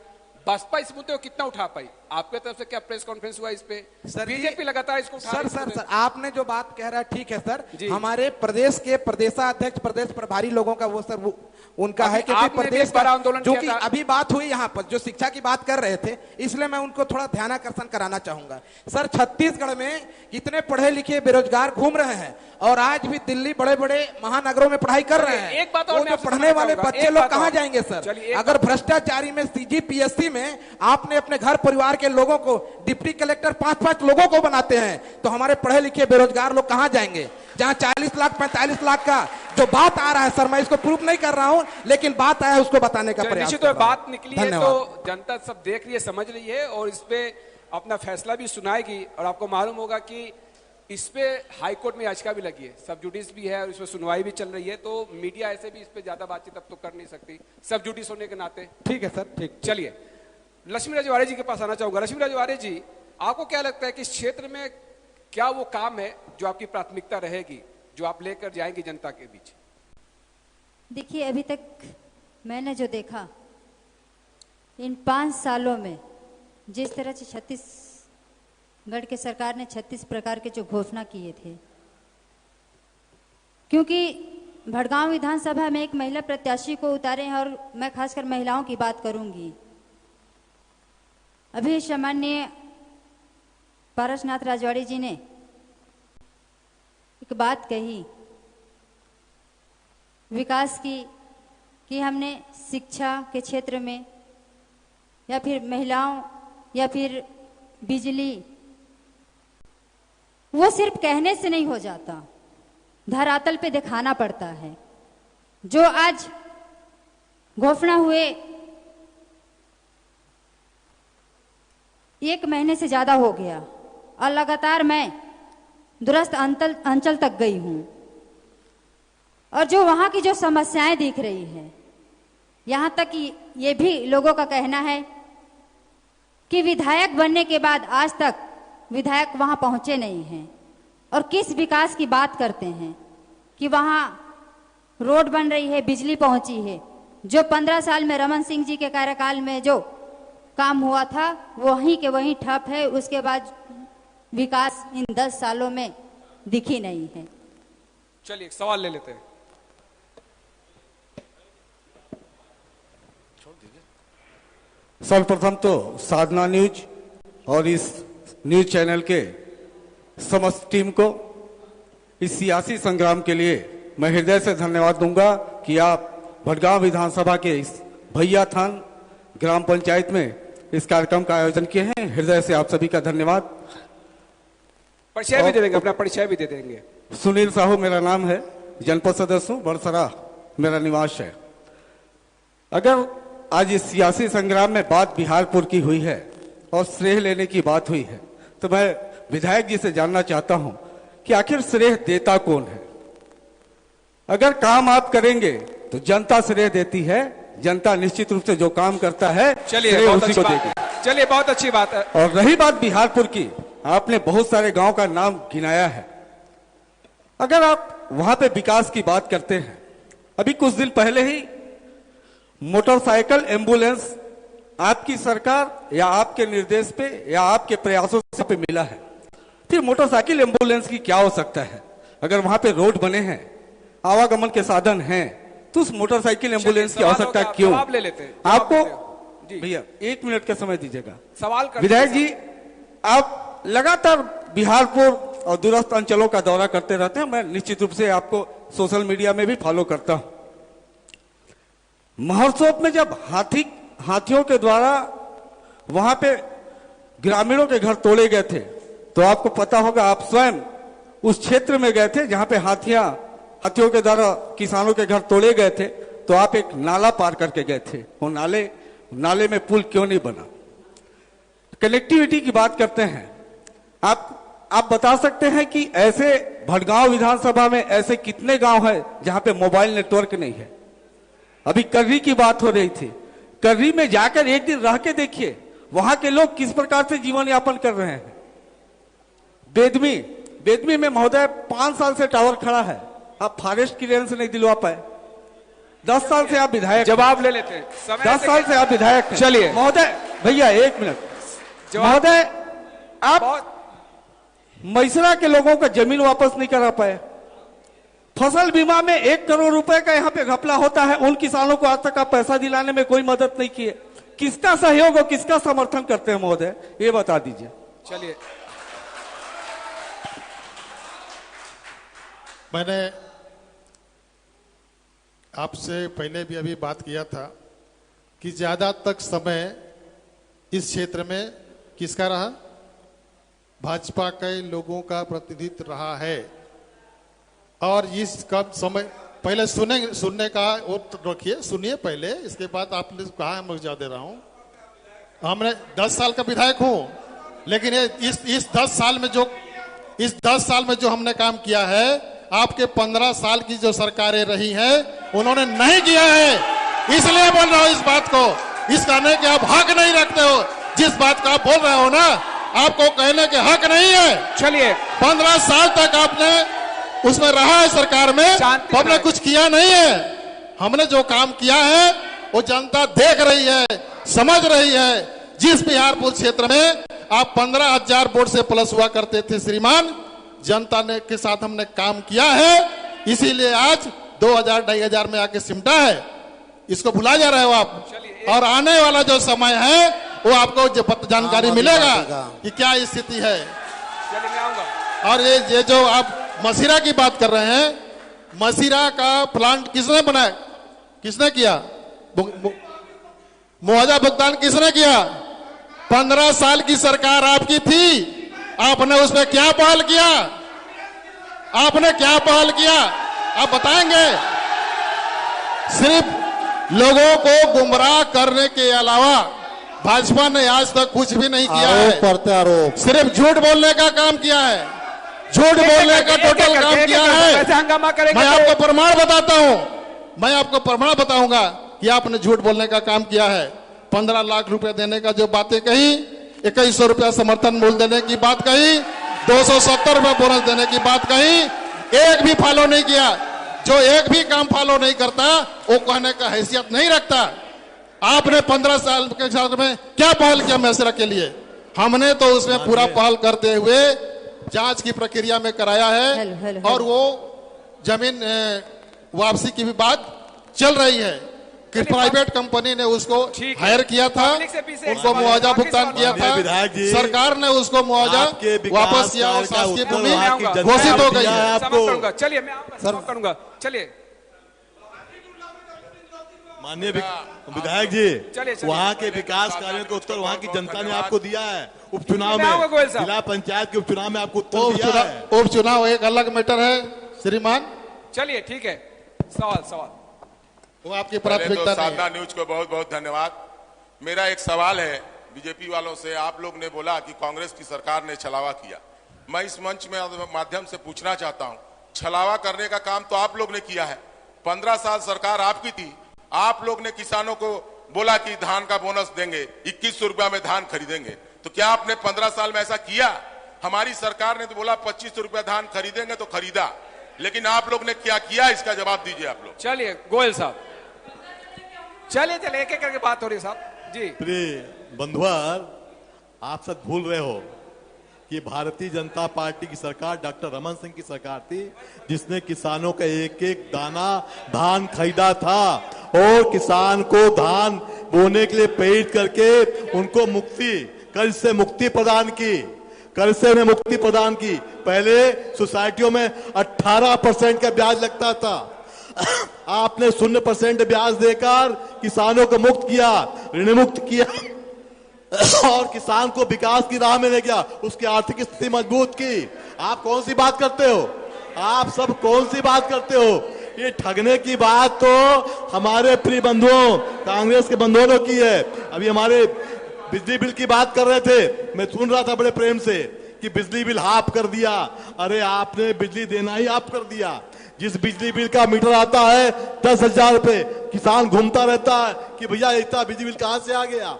बसपा इस मुद्दे को कितना उठा पाई? आपके तरफ से क्या प्रेस कॉन्फ्रेंस हुआ इस पे? सर बीजेपी लगातार इसको उठा सर सर सर आपने जो बात कह रहा है ठीक है सर, हमारे प्रदेश के प्रदेशाध्यक्ष, प्रदेश प्रभारी लोगों का वो सर उनका है कि प्रदेश का आंदोलन, जो कि अभी बात हुई यहाँ पर जो शिक्षा की बात कर रहे थे, इसलिए मैं उनको थोड़ा ध्यानाकर्षण कराना चाहूंगा। सर छत्तीसगढ़ में कितने पढ़े लिखे बेरोजगार घूम रहे हैं और आज भी दिल्ली बड़े बड़े महानगरों में पढ़ाई कर रहे हैं। एक बात और जो पढ़ने वाले बच्चे लोग कहाँ जाएंगे सर? अगर भ्रष्टाचारी में सीजीपीएससी में आपने अपने घर परिवार के लोगों को डिप्टी कलेक्टर 5-5 लोगों को बनाते हैं तो हमारे पढ़े लिखे बेरोजगार लोग कहां जाएंगे? जहां 40 लाख 45 लाख का जो बात आ रहा है सर, मैं इसको प्रूफ नहीं कर रहा हूं, लेकिन बात आया उसको बताने का प्रयास कर रहा हूं। बात निकली है तो जनता सब देख रही है, समझ रही है और इस पे अपना फैसला भी सुनाएगी। और आपको मालूम होगा कि इस पे हाई कोर्ट में याचिका भी लगी है, सब जुडिस भी है और इसमें सुनवाई भी चल रही है। तो मीडिया ऐसे भी इस पे ज्यादा बातचीत अब तो कर नहीं सकती, सब जुडिस होने के नाते। ठीक है सर, ठीक। चलिए लक्ष्मी रजवाड़े जी के पास आना चाहूंगा। लक्ष्मी रजवाड़े जी, आपको क्या लगता है कि इस क्षेत्र में क्या वो काम है जो आपकी प्राथमिकता रहेगी, जो आप लेकर जाएंगी जनता के बीच? देखिए, अभी तक मैंने जो देखा इन 5 सालों में, जिस तरह से छत्तीसगढ़ के सरकार ने 36 प्रकार के जो घोषणा किए थे, क्योंकि भड़गांव विधानसभा में एक महिला प्रत्याशी को उतारे हैं और मैं खासकर महिलाओं की बात करूंगी। अभी सामान्य पारसनाथ राजवाड़ी जी ने एक बात कही विकास की, कि हमने शिक्षा के क्षेत्र में या फिर महिलाओं या फिर बिजली, वो सिर्फ कहने से नहीं हो जाता, धरातल पे दिखाना पड़ता है। जो आज घोषणा हुए 1 महीने से ज्यादा हो गया और लगातार मैं दूरस्थ अंचल तक गई हूं और जो वहां की जो समस्याएं दिख रही है, यहां तक कि ये भी लोगों का कहना है कि विधायक बनने के बाद आज तक विधायक वहां पहुंचे नहीं हैं और किस विकास की बात करते हैं कि वहां रोड बन रही है, बिजली पहुंची है। जो 15 साल में रमन सिंह जी के कार्यकाल में जो काम हुआ था वहीं के वहीं ठप है, उसके बाद विकास इन 10 सालों में दिखी नहीं है। चलिए एक सवाल ले लेते हैं। सर्वप्रथम तो साधना न्यूज और इस न्यूज चैनल के समस्त टीम को इस सियासी संग्राम के लिए मैं हृदय से धन्यवाद दूंगा कि आप भड़गांव विधानसभा के इस भैया थान ग्राम पंचायत में इस कार्यक्रम का आयोजन किए हैं। हृदय से आप सभी का धन्यवाद। परिचय भी दे देंगे, अपना परिचय भी दे देंगे। सुनील साहू मेरा नाम है, जनपद सदस्य हूँ, बड़सरा मेरा निवास है। अगर आज इस सियासी संग्राम में बात बिहारपुर की हुई है और श्रेय लेने की बात हुई है, तो मैं विधायक जी से जानना चाहता हूं कि आखिर श्रेय देता कौन है? अगर काम आप करेंगे तो जनता श्रेय देती है, जनता निश्चित रूप से जो काम करता है चलिए उसी को देगी। चलिए बहुत अच्छी बात है। और रही बात बिहारपुर की, आपने बहुत सारे गांव का नाम गिनाया है। अगर आप वहां पे विकास की बात करते हैं, अभी कुछ दिन पहले ही मोटरसाइकिल एम्बुलेंस आपकी सरकार या आपके निर्देश पे या आपके प्रयासों से पे मिला है। फिर मोटरसाइकिल एम्बुलेंस की क्या हो सकता है? अगर वहां पे रोड बने हैं, आवागमन के साधन हैं, तो उस मोटरसाइकिल एम्बुलेंस की आवश्यकता क्यों? ले लेते हैं आपको भैया 1 मिनट का समय दीजिएगा। सवाल विधायक जी, आप लगातार बिहारपुर और दूरस्थ अंचलों का दौरा करते रहते हैं, मैं निश्चित रूप से आपको सोशल मीडिया में भी फॉलो करता हूं। महोत्सव में जब हाथियों के द्वारा वहां पे ग्रामीणों के घर तोड़े गए थे, तो आपको पता होगा, आप स्वयं उस क्षेत्र में गए थे जहां पे हाथियों के द्वारा किसानों के घर तोड़े गए थे, तो तो आप एक नाला पार करके गए थे, वो नाले में पुल क्यों नहीं बना? कनेक्टिविटी की बात करते हैं, आप बता सकते हैं कि ऐसे भटगांव विधानसभा में ऐसे कितने गांव हैं जहां पे मोबाइल नेटवर्क नहीं है? अभी कर्री की बात हो रही थी, कर्री में जाकर एक दिन रह के देखिए वहां के लोग किस प्रकार से जीवन यापन कर रहे हैं। बेदमी में महोदय 5 साल से टावर खड़ा है, आप फॉरेस्ट क्लियरेंस नहीं दिलवा पाए। 10 साल से आप विधायक, जवाब ले लेते हैं, 10 साल से आप विधायक हैं। चलिए महोदय, भैया 1 मिनट महोदय, आप मैसरा के लोगों का जमीन वापस नहीं करा पाए। फसल बीमा में 1 करोड़ रुपए का यहाँ पे घपला होता है, उन किसानों को आज तक आप पैसा दिलाने में कोई मदद नहीं किए। किसका सहयोग और किसका समर्थन करते हैं महोदय, ये बता दीजिए। चलिए, मैंने आपसे पहले भी अभी बात किया था कि ज्यादा तक समय इस क्षेत्र में किसका रहा? भाजपा के लोगों का प्रतिनिधित्व रहा है। और इस कब समय पहले सुनने का वो रखिए, सुनिए पहले, इसके बाद आपने कहा मैं मुझे दे रहा हूं। हमने 10 साल का विधायक हूं, लेकिन इस 10 साल में जो हमने काम किया है, आपके 15 साल की जो सरकारें रही हैं उन्होंने नहीं किया है। इसलिए बोल रहा हूं इस बात को, इस कहने के आप हक नहीं रखते हो। जिस बात का आप बोल रहे हो ना, आपको कहने के हक नहीं है। चलिए, 15 साल तक आपने उसमें रहा है सरकार में, हमने कुछ किया नहीं है। हमने जो काम किया है वो जनता देख रही है, समझ रही है। जिस बिहारपुर क्षेत्र में आप 15,000 वोट से प्लस हुआ करते थे श्रीमान, जनता ने के साथ हमने काम किया है, इसीलिए आज 2,000 2,500 में आके सिमटा है। इसको भुला जा रहे हो आप। और आने वाला जो समय है वो आपको जानकारी मिलेगा कि क्या स्थिति है। और ये जो आप मसीरा की बात कर रहे हैं, मसीरा का प्लांट किसने बनाया, किसने किया? मुआवजा भुगतान किसने किया? 15 साल की सरकार आपकी थी, आपने उसमें क्या पहल किया? आपने क्या पहल किया आप बताएंगे? सिर्फ लोगों को गुमराह करने के अलावा भाजपा ने आज तक कुछ भी नहीं किया है। सिर्फ झूठ बोलने का काम किया है, झूठ बोलने का टोटल काम किया है। मैं आपको प्रमाण बताता हूं, मैं आपको प्रमाण बताऊंगा कि आपने झूठ बोलने का काम किया है। 15 लाख रुपए देने का जो बातें कही, 2100 रुपया समर्थन मूल्य देने की बात कही, 270 रुपये बोनस देने की बात कही, एक भी फॉलो नहीं किया। जो एक भी काम फॉलो नहीं करता वो कहने का हैसियत नहीं रखता। आपने 15 साल के साथ में क्या पहल किया मैसरा के लिए? हमने तो उसमें पूरा पहल करते हुए जांच की प्रक्रिया में कराया है। और वो जमीन वापसी की भी बात चल रही है कि प्राइवेट कंपनी ने उसको हायर किया था, उनको मुआवजा भुगतान किया था, सरकार ने उसको मुआवजा वापस किया और शासकीय भूमि घोषित हो गई है। आपको चलिए, मैं आपका करूंगा। चलिए माननीय विधायक जी, वहाँ के विकास कार्यों का उत्तर वहाँ की जनता ने आपको दिया है। उपचुनाव में, जिला पंचायत के उपचुनाव में आपको उत्तर दिया है। उपचुनाव एक अलग मैटर है श्रीमान। चलिए ठीक है, सवाल वो आपकी प्राथमिकता। साधना न्यूज को बहुत बहुत धन्यवाद। मेरा एक सवाल है बीजेपी वालों से। आप लोग ने बोला कि कांग्रेस की सरकार ने छलावा किया। मैं इस मंच में माध्यम से पूछना चाहता हूं, छलावा करने का काम तो आप लोग ने किया है। 15 साल सरकार आपकी थी, आप लोग ने किसानों को बोला कि धान का बोनस देंगे, 2100 रुपया में धान खरीदेंगे। तो क्या आपने 15 साल में ऐसा किया? हमारी सरकार ने तो बोला 2500 रुपया धान खरीदेंगे तो खरीदा, लेकिन आप लोग ने क्या किया? इसका जवाब दीजिए आप लोग। चलिए गोयल साहब, चलिए एक एक करके बात हो रही है साहब जी। प्रिय बंधुआर, आप सब भूल रहे हो कि भारतीय जनता पार्टी की सरकार डॉक्टर रमन सिंह की सरकार थी, जिसने किसानों का एक एक दाना धान खरीदा था और किसान को धान बोने के लिए प्रेरित करके उनको कर्ज से मुक्ति प्रदान की, कर्ज से उन्हें मुक्ति प्रदान की। पहले सोसाइटियों में 18% का ब्याज लगता था, आपने 0% ब्याज देकर किसानों को मुक्त किया, ऋण मुक्त किया और किसान को विकास की राह में ले गया, उसकी आर्थिक स्थिति मजबूत की। आप कौन सी बात करते हो? आप सब कौन सी बात करते हो? ये ठगने की बात तो हमारे प्रिय बंधुओं कांग्रेस के बंधुओं ने की है। अभी हमारे बिजली बिल की बात कर रहे थे, मैं सुन रहा था बड़े प्रेम से कि बिजली बिल हाफ कर दिया। अरे आपने बिजली देना ही हाफ कर दिया। जिस बिजली बिल का मीटर आता है 10,000 रुपए, किसान घूमता रहता है कि भैया इतना बिजली बिल कहां से आ गया।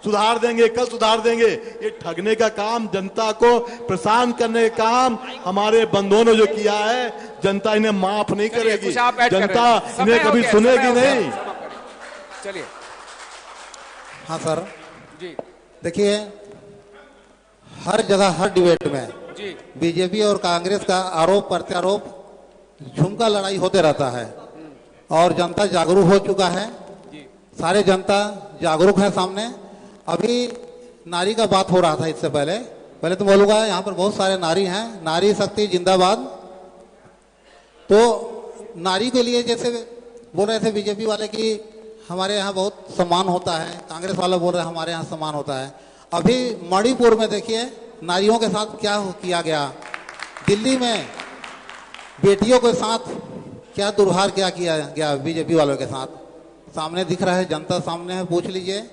सुधार देंगे, कल सुधार देंगे। ये ठगने का काम, जनता को परेशान करने का काम हमारे बंधुओं ने जो किया है, जनता इन्हें माफ नहीं करेगी, जनता इन्हें कभी सुनेगी नहीं। चलिए। हाँ सर जी देखिए, हर जगह हर डिबेट में जी बीजेपी और कांग्रेस का आरोप प्रत्यारोप झुमका लड़ाई होते रहता है और जनता जागरूक हो चुका है। सारे जनता जागरूक है सामने। अभी नारी का बात हो रहा था इससे पहले तो बोलूंगा यहाँ पर बहुत सारे नारी हैं, नारी शक्ति जिंदाबाद। तो नारी के लिए जैसे बोल रहे थे बीजेपी वाले कि हमारे यहाँ बहुत सम्मान होता है, कांग्रेस वाले बोल रहे हैं हमारे यहाँ सम्मान होता है। अभी मणिपुर में देखिए नारियों के साथ क्या किया गया, दिल्ली में बेटियों के साथ क्या दुर्व्यवहार क्या किया गया बीजेपी वालों के साथ, सामने दिख रहा है, जनता सामने है, पूछ लीजिए।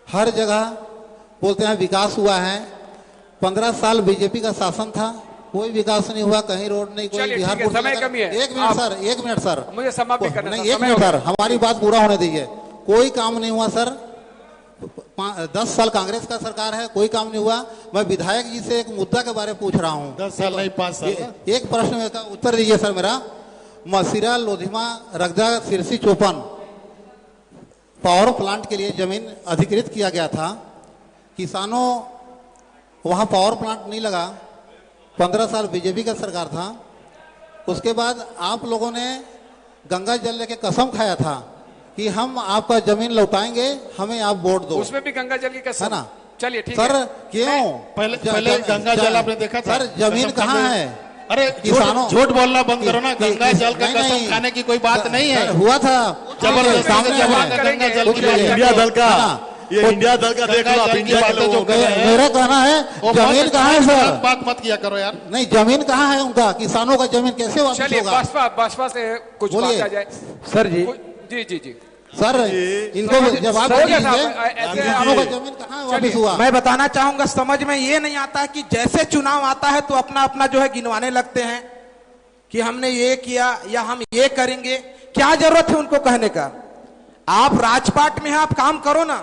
हर जगह बोलते हैं विकास हुआ है। 15 साल बीजेपी का शासन था, कोई विकास नहीं हुआ, कहीं रोड नहीं, कोई बिहार समय कमी है। एक मिनट सर मुझे समाप्त करना नहीं, एक मिनट सर, हमारी बात पूरा होने दीजिए। कोई काम नहीं हुआ सर। 10 साल कांग्रेस का सरकार है, कोई काम नहीं हुआ। मैं विधायक जी से एक मुद्दा के बारे में पूछ रहा हूँ। 10 साल नहीं 5 साल। एक प्रश्न का उत्तर दीजिए सर मेरा। मसीरा, लोधिमा, रगजा, सिरसी, चौपन पावर प्लांट के लिए जमीन अधिकृत किया गया था। किसानों वहां पावर प्लांट नहीं लगा। 15 साल बीजेपी का सरकार था। उसके बाद आप लोगों ने गंगा जल लेके कसम खाया था कि हम आपका जमीन लौटाएंगे, हमें आप वोट दो। उसमें भी गंगा जल की कसम है ना? चलिए ठीक सर है। क्यों पहले गंगा जल आपने देखा था? सर जमीन कहाँ है? अरे किसानों झूठ बोलना बंद करो ना। गंगा जल का कसम खाने की कोई बात नहीं है। हुआ था जबरदस्ती सामने जमा है। गंगा जल की बात इंडिया दल का, ये इंडिया दल का देख लो आप, गंगा जल की इंडिया के बातें जो लोगों कर रहे हैं, मेरा कहना है जमीन कहाँ है सर? बात मत किया करो यार। नहीं, जमीन कहाँ है उनका? किसानों का जमीन कैसे वापस चलिए होगा? बसपा से कुछ बोलिए। बात आ जाए। सर जी, जी जी जी सर इनको जवाब हो गया दीजिए, था। किसानों का जमीन कहाँ वापस हुआ? मैं बताना चाहूंगा, समझ में ये नहीं आता कि जैसे चुनाव आता है तो अपना अपना जो है गिनवाने लगते हैं कि हमने ये किया या हम ये करेंगे। क्या जरूरत है उनको कहने का? आप राजपाट में हैं, आप काम करो ना,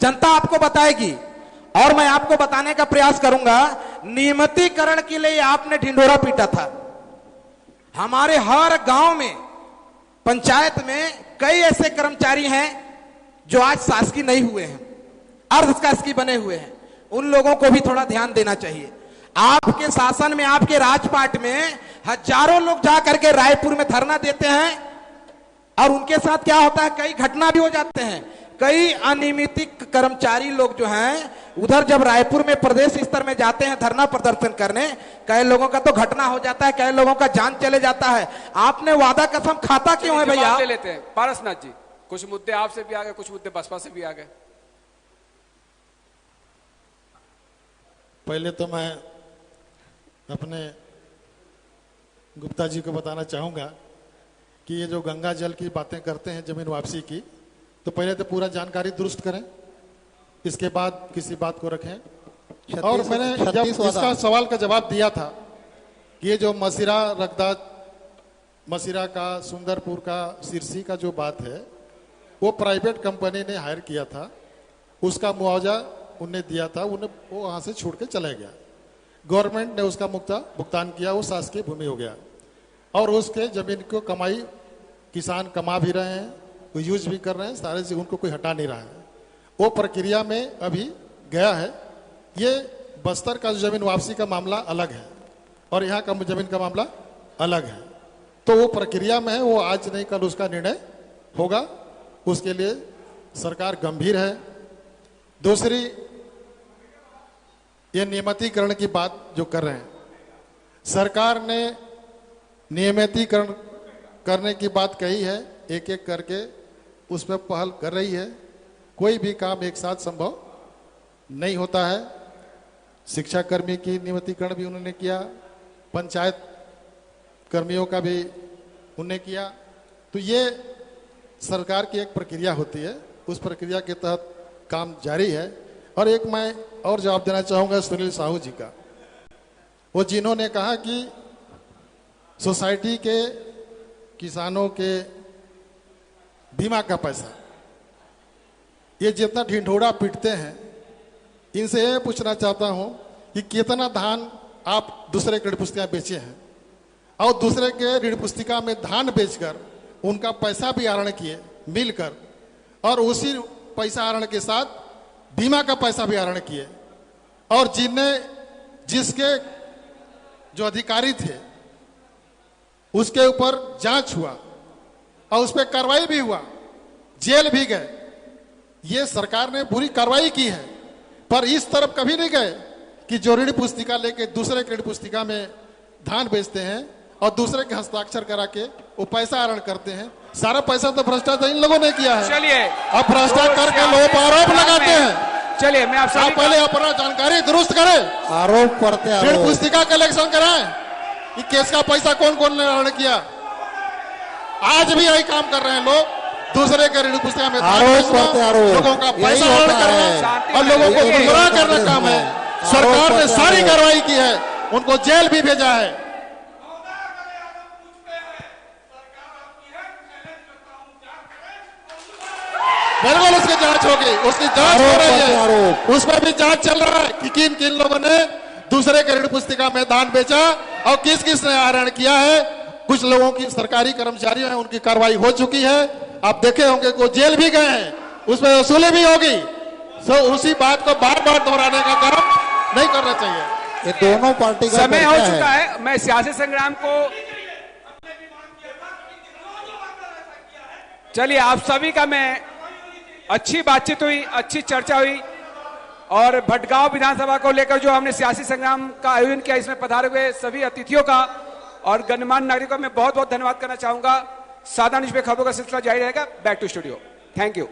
जनता आपको बताएगी। और मैं आपको बताने का प्रयास करूंगा, नियमितीकरण के लिए आपने ढिंढोरा पीटा था। हमारे हर गांव में, पंचायत में कई ऐसे कर्मचारी हैं जो आज शासकीय नहीं हुए हैं, अर्ध शासकीय बने हुए हैं। उन लोगों को भी थोड़ा ध्यान देना चाहिए। आपके शासन में, आपके राजपाट में हजारों लोग जा करके रायपुर में धरना देते हैं और उनके साथ क्या होता है, कई घटना भी हो जाते हैं। कई अनियमित कर्मचारी लोग जो हैं उधर जब रायपुर में प्रदेश स्तर में जाते हैं धरना प्रदर्शन करने, कई लोगों का तो घटना हो जाता है, कई लोगों का जान चले जाता है। आपने वादा कसम खाता क्यों है भैया? ले लेते हैं पारसनाथ जी। कुछ मुद्दे आपसे भी आ गए, कुछ मुद्दे बसपा से भी आ गए। पहले तो मैं अपने गुप्ता जी को बताना चाहूंगा कि ये जो गंगा जल की बातें करते हैं जमीन वापसी की, तो पहले तो पूरा जानकारी दुरुस्त करें, इसके बाद किसी बात को रखें। और मैंने जब इसका सवाल का जवाब दिया था कि ये जो मसीरा, रगदा, मसीरा का, सुंदरपुर का, सिरसी का जो बात है, वो प्राइवेट कंपनी ने हायर किया था, उसका मुआवजा उन्हें दिया था, उन्हें वो वहां से छूट के चला गया। गवर्नमेंट ने उसका भुगतान किया, वो शासकीय भूमि हो गया। और उसके जमीन को कमाई किसान कमा भी रहे हैं, वो यूज भी कर रहे हैं, सारे से उनको कोई हटा नहीं रहा है। वो प्रक्रिया में अभी गया है। ये बस्तर का जमीन वापसी का मामला अलग है और यहाँ का जमीन का मामला अलग है। तो वो प्रक्रिया में है, वो आज नहीं कल उसका निर्णय होगा। उसके लिए सरकार गंभीर है। दूसरी, ये नियमितीकरण की बात जो कर रहे हैं, सरकार ने नियमितीकरण करने की बात कही है, एक एक करके उस पर पहल कर रही है। कोई भी काम एक साथ संभव नहीं होता है। शिक्षा कर्मी की नियमितीकरण भी उन्होंने किया, पंचायत कर्मियों का भी उनने किया। तो ये सरकार की एक प्रक्रिया होती है, उस प्रक्रिया के तहत काम जारी है। और एक मैं और जवाब देना चाहूँगा सुनील साहू जी का, वो जिन्होंने कहा कि सोसाइटी के किसानों के बीमा का पैसा, ये जितना ढिंढोरा पीटते हैं, इनसे ये पूछना चाहता हूं कि कितना धान आप दूसरे की ऋण पुस्तिका बेचे हैं और दूसरे के ऋण पुस्तिका में धान बेचकर उनका पैसा भी आहरण किए मिलकर, और उसी पैसा आहरण के साथ बीमा का पैसा भी आहरण किए, और जिसके जो अधिकारी थे उसके ऊपर जांच हुआ और उस पर कार्रवाई भी हुआ, जेल भी गए। ये सरकार ने पूरी कार्रवाई की है, पर इस तरफ कभी नहीं गए कि जो ऋण पुस्तिका लेके दूसरे के ऋण पुस्तिका में धान बेचते हैं और दूसरे के हस्ताक्षर करा के वो पैसा आहरण करते हैं। सारा पैसा तो भ्रष्टाचार इन लोगों ने किया है। चलिए, अब भ्रष्टाचार करके लोगों पर आरोप लगाते हैं। चलिए, मैं आपसे पहले अपना जानकारी दुरुस्त करें, आरोप करते ऋण पुस्तिका कलेक्शन कराएं कि केस का पैसा कौन कौन ने आहरण किया। आज भी यही काम कर रहे हैं लोग, दूसरे के ऋण पुस्तिका में आरोप करते आरोप, लोगों का पैसा आहरण करना और लोगों को गुमराह करना काम है। सरकार ने सारी कार्रवाई की है, उनको जेल भी भेजा है। बिल्कुल उसकी जांच होगी, उसकी जांच हो रही है, उसमें भी जांच चल रहा है कि किन किन लोगों ने दूसरे के ऋण पुस्तिका में धान बेचा और किस किस ने आहरण किया है। कुछ लोगों की सरकारी कर्मचारी हैं, उनकी कार्रवाई हो चुकी है, आप देखे होंगे को जेल भी गए हैं, उसमें वसूली भी होगी। तो उसी बात को बार बार दोहराने का काम नहीं करना चाहिए। ये दोनों पार्टी का समय हो चुका है। मैं सियासी संग्राम को, चलिए आप सभी का, मैं अच्छी बातचीत हुई, अच्छी चर्चा हुई, और भटगांव विधानसभा को लेकर जो हमने सियासी संग्राम का आयोजन किया, इसमें पधारे हुए सभी अतिथियों का और गणमान्य नागरिकों का मैं बहुत बहुत धन्यवाद करना चाहूंगा। सादा न्यूज़ पे खबरों का सिलसिला जारी रहेगा। Back to studio. Thank you.